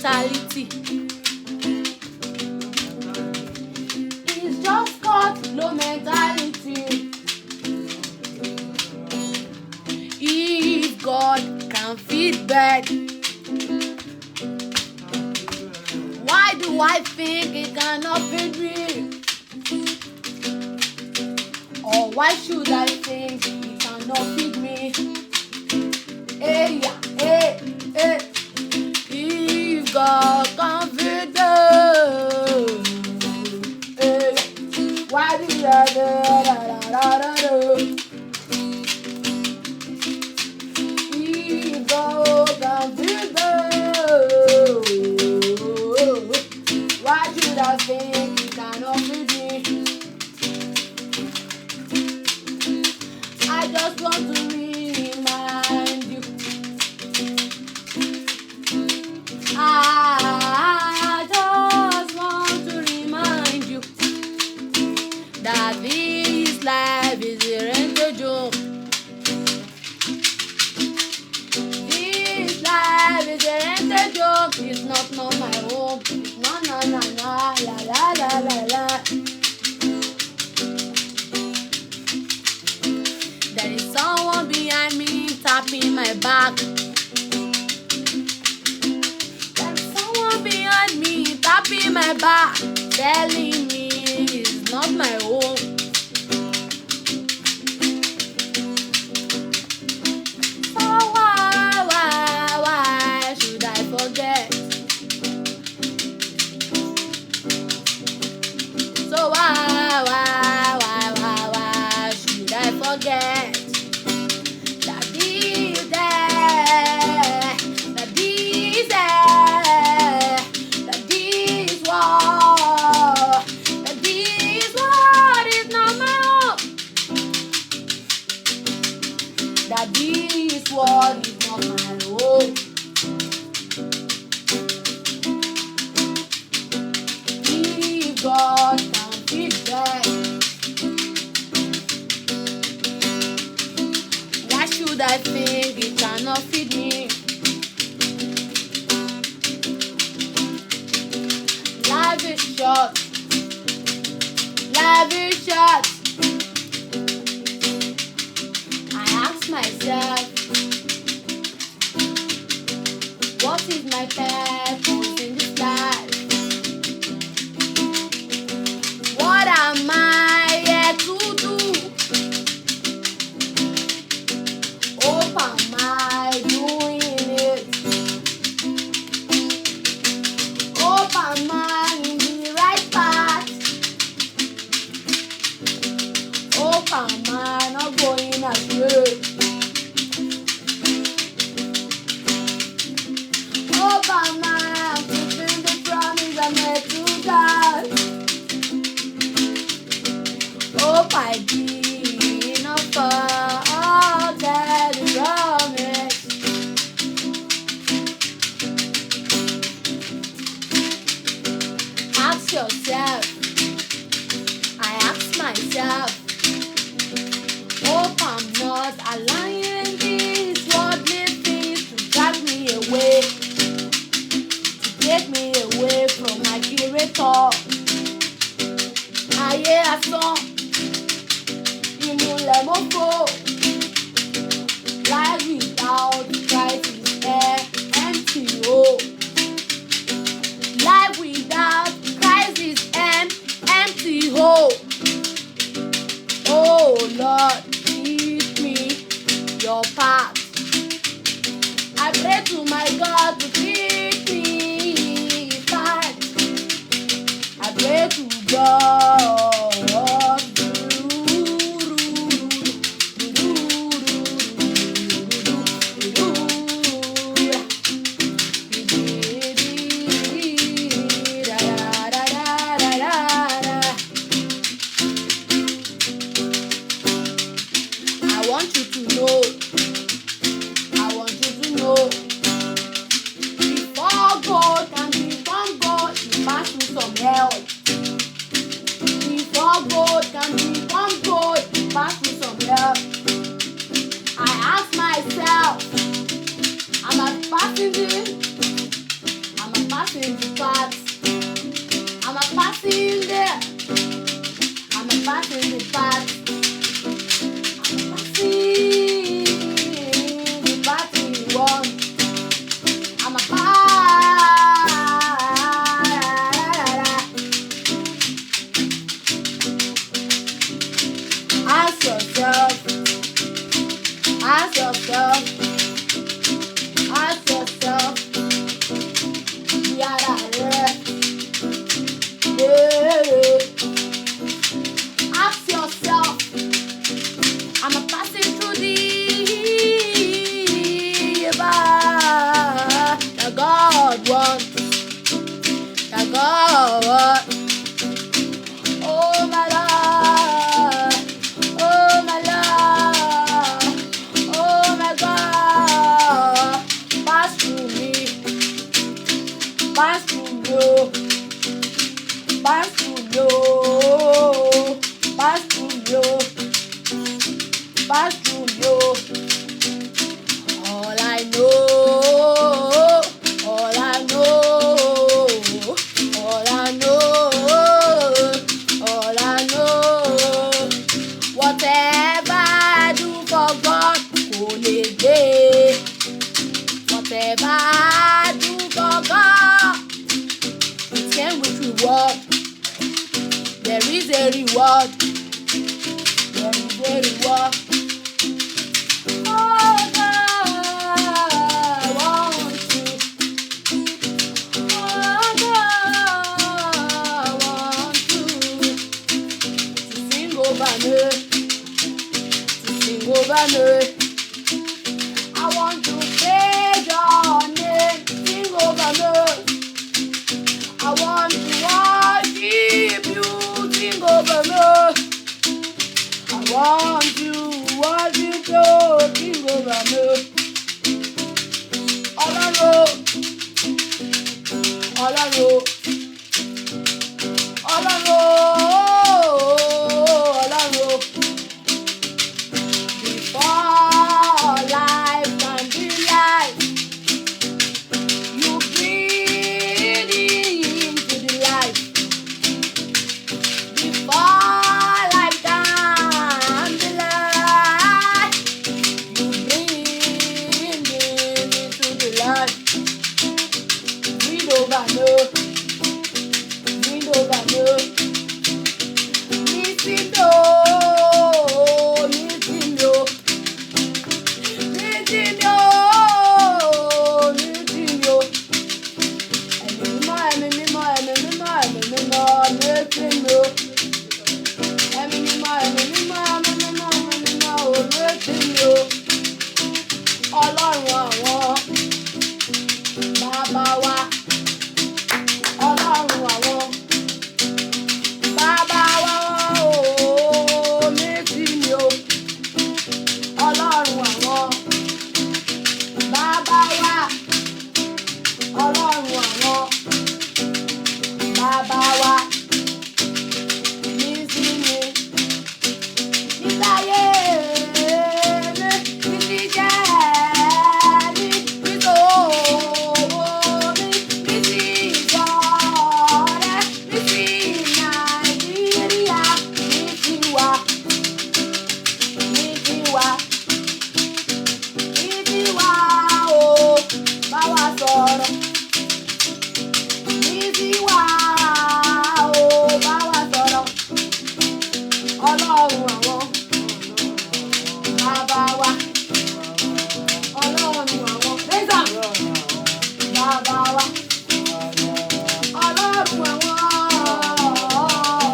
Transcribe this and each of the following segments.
mentality. It's just called low mentality. If God can feed bird, why do I think He cannot feed me? Or why should I think He cannot feed me? Hey, yeah, hey, hey. If God can feed bird, hey, why do I do? If God can feed bird, why should I think He cannot feed me? I just want to remind you. I just want to remind you that this life is a rental joke. This life is a rental joke. It's not my home. It's not la la la la la. There is someone behind me tapping my back. There is someone behind me tapping my back, telling me it's not my home. So why should I forget? So why should I forget? That this world is not my home. If God can feed bird, why should I think He cannot feed me? Life is short. Life is short. Myself, what is my purpose in this life? What am I here to do? Hope am I doing it? Hope am I in the right path? Hope am I not going astray? Hope am I fulfilling the promise I made to God? Hope I did not forget the promise. Ask yourself, I ask myself, hope I'm not allowing these worldly things to drag me away. Take me away from my Creator. Ayé asán, ìmùlẹ̀ mọ́fò. Life without Christ is empty hole. Life without Christ is empty hole. Oh Lord, teach me your path. I pray to my God to teach me. I pray to God. I want you to know. Before God can become God, He passed through some hell. Before God can become God, He passed through some hell. I ask myself, am I passing this? Am I passing the party. The party one. I'm a ask yourself, ask yourself, ask yourself, yeah. Ask yourself, I'm a passing through the God wants, the God wants. Oh my Lord, oh my Lord, oh my God, pass through me, pass through you, pass through you, pass through you, pass through you. All I know, all I know, all I know, all I know. Whatever I do for God, only day. Whatever I do for God, it came with reward. There is a reward. There is a reward. Oh God, I want you. Oh God, I want you to sing over me, to sing over me. I want to praise your name, sing over me. I want to worship you, sing over me. I want to worship you, sing over me. Ọlọ́run, Ọlọ́run, Ọlọ́run. Before life can be life, you breathe into the life. Before life can be life, you breathe into the life. Breathe over me, breathe over me. Listen to, listen to, listen to, listen to. Ẹ̀mí mímọ́, ẹ̀mí mímọ́, ẹ̀mí mímọ́, ẹ̀mí mímọ́, listen to. Ẹ̀mí mímọ́, ẹ̀mí mímọ́, ẹ̀mí mímọ́, ẹ̀mí mímọ́, listen to. Ọlọ́run àwọn bàbá wa, Ọlọ́run àwọn bàbá wa, létí mi o. Ọlọ́run àwọn bàbá wa, Ọlọ́run àwọn bàbá wa, létí mi. Nígbàyé mi, títí jẹ́ mi, nítòwó mi, títí ìjọ́rẹ́, títí Nàìjíríà, títí wa, títí wa, títí wa o, bá wa sọ̀rọ̀. Títí wa o, bá wa sọ̀rọ̀. Ọlọ́run àwọn bàbá wa, Ọlọ́run àwọn bàbá wa, Ọlọ́run àwọn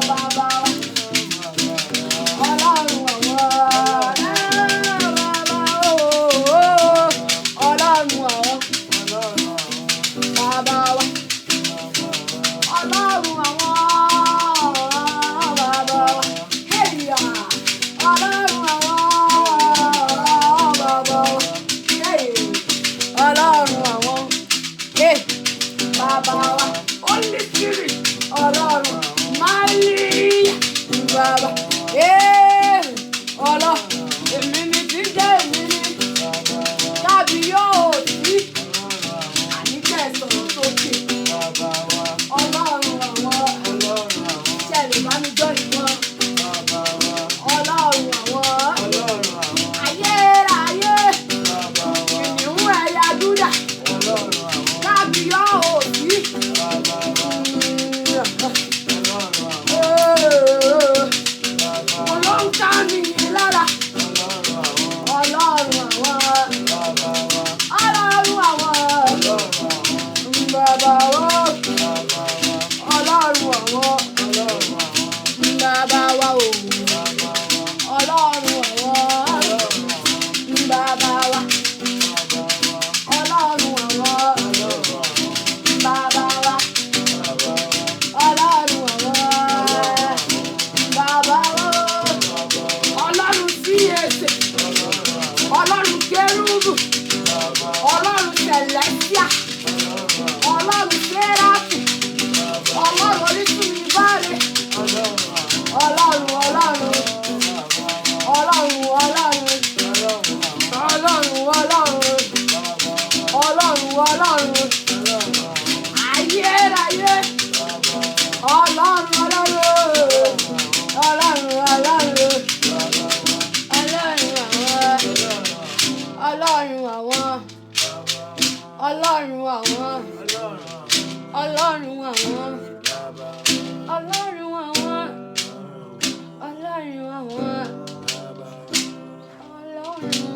bàbá wa, bàbá wa o. Ọlọ́run àwọn bàbá wa. Ọlọ́run àwọn bàbá wa. Ọlọ́run àwọn bàbá wa. Ọlọ́run CAC. Ọlọ́run Kérúbù. Ọlọ́run Celestia. Ọlọ́run Séráfù. Ọlọ́run Onítúnibáre. Ọlọ́run Ọlọ́run. Ọlọ́run Ọlọ́run. Ọlọ́run Ọlọ́run. Ọlọ́run Ọlọ́run. Ayérayé. Ọlọ́run Ọlọ́run. Ọlọ́run Ọlọ́run. Ọlọ́run àwọn. Ọlọ́run àwọn. Ọlọ́run àwọn. Ọlọ́run àwọn. Ọlọ́run àwọn. Ọlọ́run àwọn. Ọlọ́run.